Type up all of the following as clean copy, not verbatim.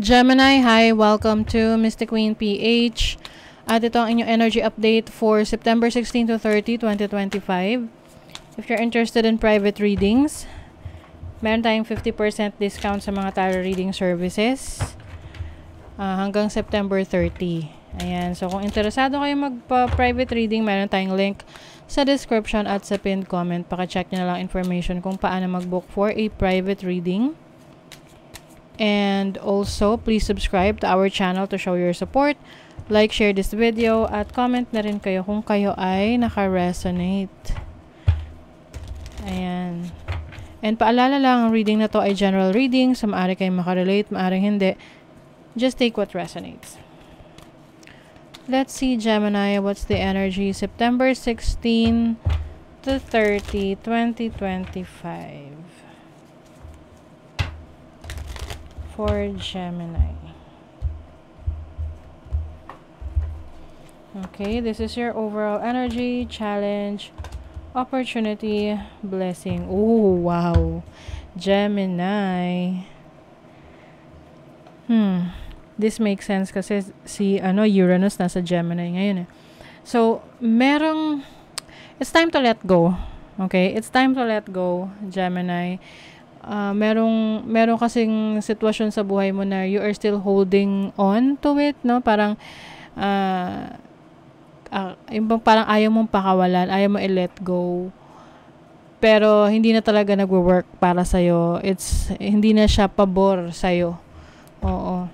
Gemini, hi! Welcome to Mystic Queen PH. At ito ang inyong energy update for September 16 to 30, 2025. If you're interested in private readings, meron tayong 50% discount sa mga tarot reading services hanggang September 30. Ayan, so kung interesado kayo magpa-private reading, meron tayong link sa description at sa pinned comment. Paka-check nyo na lang information kung paano mag-book for a private reading. And also, please subscribe to our channel to show your support. Like, share this video, at comment na rin kayo kung kayo ay naka-resonate. Ayan. And paalala lang, ang reading na to ay general reading. So, maaari kayong makarelate, maaari hindi. Just take what resonates. Let's see, Gemini, what's the energy? September 16 to 30, 2025. For Gemini. Okay, this is your overall energy, challenge, opportunity, blessing. Oh, wow. Gemini. This makes sense kasi si Uranus nasa Gemini ngayon eh. So, it's time to let go. Okay? It's time to let go, Gemini. Merong kasing sitwasyon sa buhay mo na you are still holding on to it, no? Parang parang ayaw mong pakawalan, ayaw mo i-let go. Pero hindi na talaga nagwo-work para sa'yo. Hindi na siya pabor sa'yo. Oo.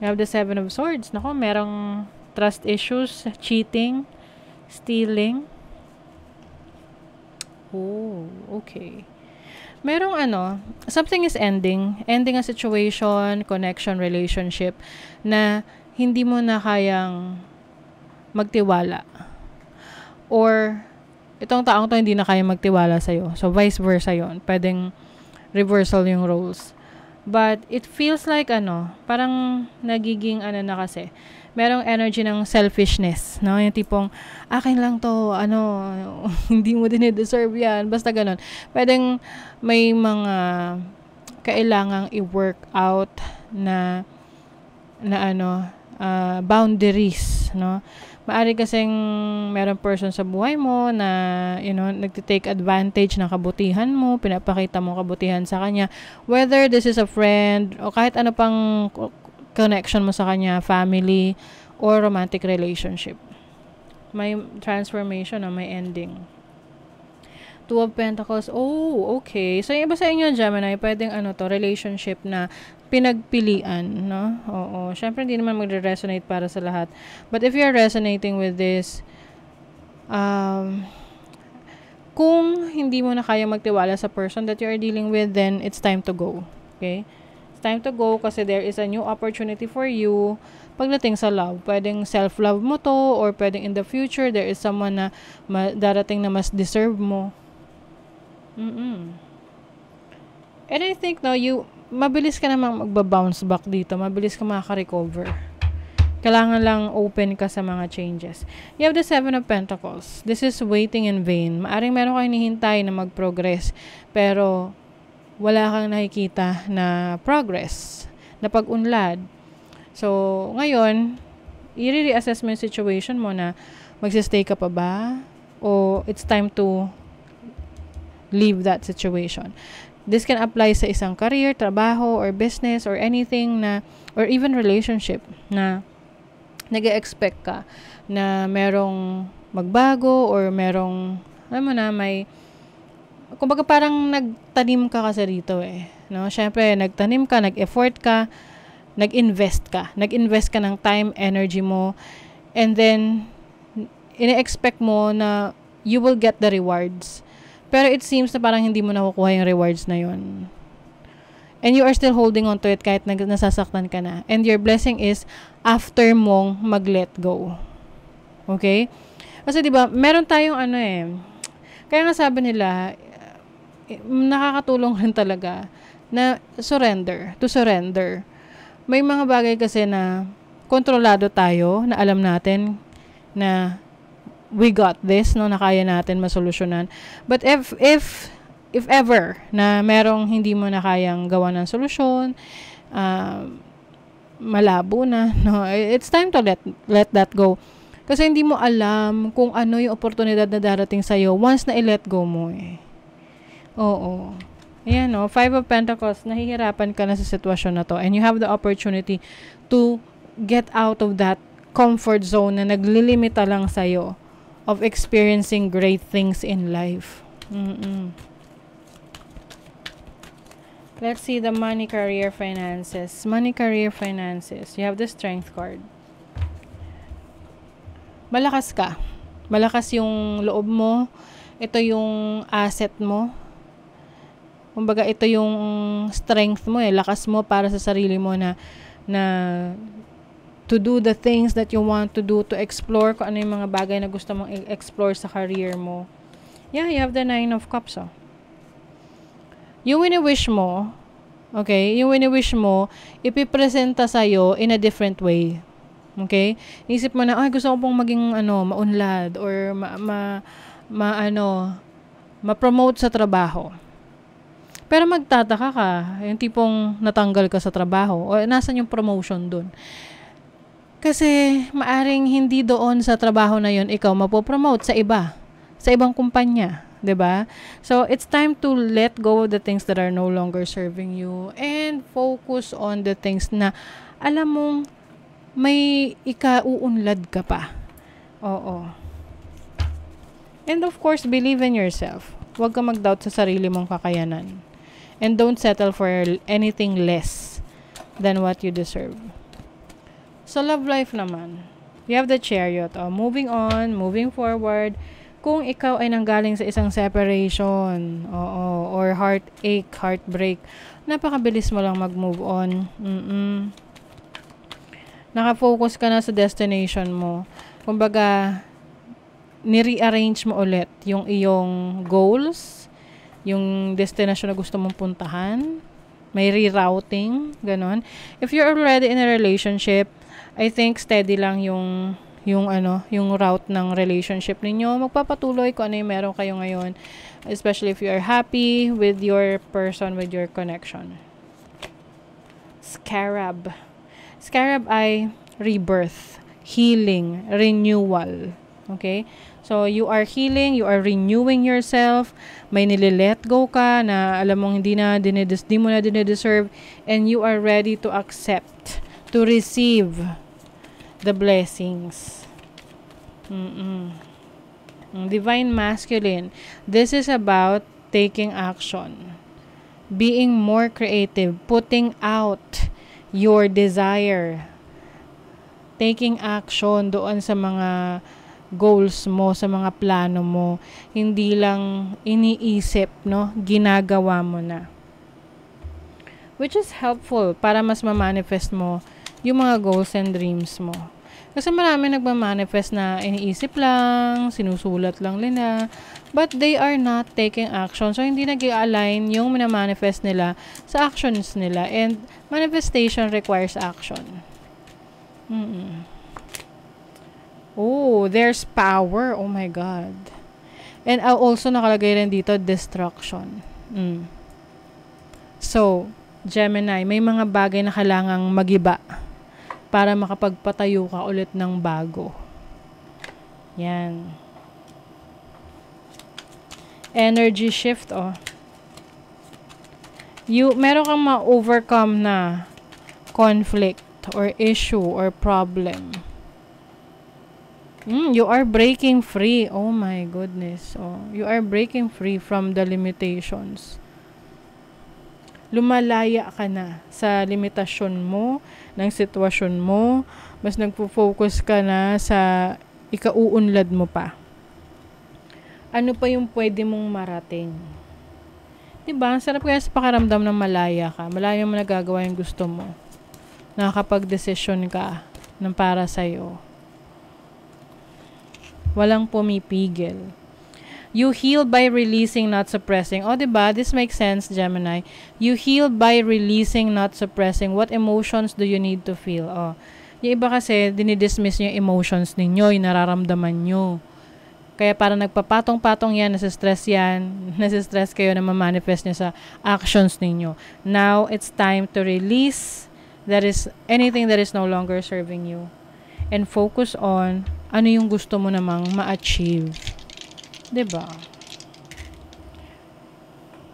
You have the 7 of Swords. Nako, merong trust issues, cheating, stealing. Oh, okay. Merong something is ending a situation, connection, relationship na hindi mo na kayang magtiwala. Or, itong taong to hindi na kayang magtiwala sa'yo. So, vice versa yun. Pwedeng reversal yung roles. But, it feels like parang nagiging na kasi. Merong energy ng selfishness, no? Yung tipong, akin lang to, hindi mo din i-deserve yan. Basta ganun. Pwedeng may mga kailangang i-work out na boundaries, no? Maari kasing merong person sa buhay mo na, nagtitake advantage ng kabutihan mo, pinapakita mo kabutihan sa kanya. Whether this is a friend, o kahit ano pang connection mo sa kanya, family, or romantic relationship. May transformation o may ending. 2 of Pentacles. Oh, okay. So, yung iba sa inyo, Gemini, pwedeng relationship na pinagpilian, no? Oo. Syempre, hindi naman magre-resonate para sa lahat. But if you're resonating with this, kung hindi mo na kaya magtiwala sa person that you are dealing with, then it's time to go. Okay? Time to go kasi there is a new opportunity for you pagdating sa love. Pwedeng self-love mo to, or pwedeng in the future there is someone na darating na mas deserve mo. And I think mabilis ka namang magbabounce back dito. Mabilis ka makaka-recover. Kailangan lang open ka sa mga changes. You have the 7 of Pentacles. This is waiting in vain. Maaring meron kang hinihintay na mag-progress, pero wala kang nakikita na progress, na pag-unlad. So, ngayon, i-reassess mo yung situation mo na magsistay ka pa ba? O it's time to leave that situation. This can apply sa isang career, trabaho, or business, or anything or even relationship na nag-expect ka na merong magbago or merong, kumbaga parang nagtanim ka kasi dito no? Syempre, nagtanim ka, nag-effort ka, nag-invest ka ng time, energy mo, and then, ina-expect mo na you will get the rewards. Pero it seems na parang hindi mo nakukuha yung rewards na yun. And you are still holding on to it kahit nasasaktan ka na. And your blessing is after mong mag-let go. Okay? Kasi diba, meron tayong kaya nga sabi nila, nakakatulong rin talaga na to surrender. May mga bagay kasi na kontrolado tayo, na alam natin na we got this, no, na kaya natin masolusyonan. But if ever na merong hindi mo na kayang gawa ng solusyon, malabo na. No, it's time to let that go. Kasi hindi mo alam kung ano yung oportunidad na darating sa'yo once na i-let go mo eh. Oo. Ayan, no? Five of Pentacles, nahihirapan ka na sa sitwasyon na to and you have the opportunity to get out of that comfort zone na naglilimita lang sa'yo of experiencing great things in life. Let's see the money, career, finances. Money, career, finances. You have the Strength card. Malakas ka. Malakas yung loob mo. Ito yung asset mo. Kumbaga, ito yung strength mo eh. Lakas mo para sa sarili mo na to do the things that you want to do, to explore kung ano yung mga bagay na gusto mong explore sa career mo. Yeah, you have the 9 of Cups, oh. Yung wini-wish mo, okay, yung wini-wish mo, ipipresenta sa'yo in a different way. Okay? Isip mo na, ay, gusto ko pong maging, maunlad, or ma-promote sa trabaho. Pero magtataka ka, yung tipong natanggal ka sa trabaho, o nasan yung promotion dun? Kasi, maaring hindi doon sa trabaho na yun, ikaw mapopromote sa iba, sa ibang kumpanya. 'Di ba? So, it's time to let go of the things that are no longer serving you and focus on the things na alam mong may ikauunlad ka pa. Oo. And of course, believe in yourself. Huwag ka mag-doubt sa sarili mong kakayanan. And don't settle for anything less than what you deserve. So, love life naman. You have the Chariot. Oh, moving on, moving forward. Kung ikaw ay nanggaling sa isang separation, or heartache, heartbreak, napakabilis mo lang mag-move on. Nakafocus ka na sa destination mo. Kumbaga, ni-rearrange mo ulit yung iyong goals, yung destination na gusto mong puntahan, may rerouting, ganon. If you're already in a relationship, I think steady lang yung route ng relationship ninyo. Magpapatuloy kung ano yung meron kayo ngayon, especially if you are happy with your person, with your connection. Scarab. Scarab ay rebirth, healing, renewal. Okay? So, you are healing, you are renewing yourself, may nililet go ka na alam mong di mo na dinideserve, and you are ready to accept, to receive the blessings. Divine Masculine. This is about taking action, being more creative, putting out your desire, taking action doon sa mga goals mo, sa mga plano mo. Hindi lang iniisip, no? Ginagawa mo na. Which is helpful para mas ma-manifest mo yung mga goals and dreams mo. Kasi marami nagma-manifest na iniisip lang, sinusulat lang nila, but they are not taking action. So, hindi nag-i-align yung mina-manifest nila sa actions nila. And manifestation requires action. Oh, there's power. Oh my God. And also nakalagay rin dito, destruction. So, Gemini, may mga bagay na kailangang magiba para makapagpatayo ka ulit ng bago. Yan. Energy shift, oh. Meron kang ma-overcome na conflict or issue or problem. You are breaking free. Oh my goodness. Oh, you are breaking free from the limitations. Lumalaya ka na sa limitasyon mo, ng sitwasyon mo, mas nagpo-focus ka na sa ikauunlad mo pa. Ano pa yung pwede mong marating? Diba? Ang sarap kaya sa pakiramdam ng malaya ka. Malaya mo nagagawa yung gusto mo. Nakakapag-desisyon ka ng para sa'yo. Walang pumipigil. You heal by releasing, not suppressing. Oh, diba? This makes sense, Gemini. You heal by releasing, not suppressing. What emotions do you need to feel? Oh. Yung iba kasi, dinidismiss nyo yung emotions ninyo, yung nararamdaman nyo. Kaya para nagpapatong-patong yan, nasistress kayo na ma-manifest nyo sa actions ninyo. Now, it's time to release that is anything that is no longer serving you. And focus on ano yung gusto mo namang ma-achieve. 'Di ba?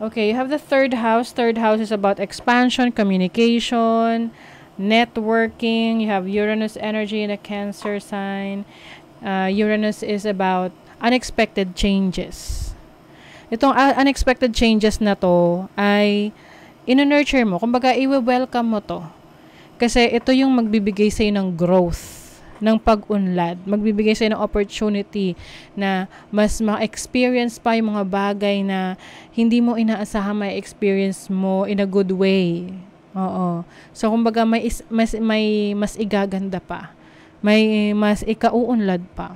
Okay, you have the third house. Third house is about expansion, communication, networking. You have Uranus energy in a Cancer sign. Uranus is about unexpected changes. Itong unexpected changes na to ay ino-nurture mo. Kumbaga, i-welcome mo to. Kasi ito yung magbibigay sa'yo ng growth, ng pag-unlad. Magbibigay sa'yo ng opportunity na mas ma-experience pa yung mga bagay na hindi mo inaasahan ma-experience mo in a good way. Oo. So, kumbaga, mas igaganda pa. May mas ikauunlad pa.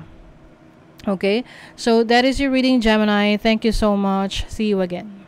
Okay? So, that is your reading, Gemini. Thank you so much. See you again.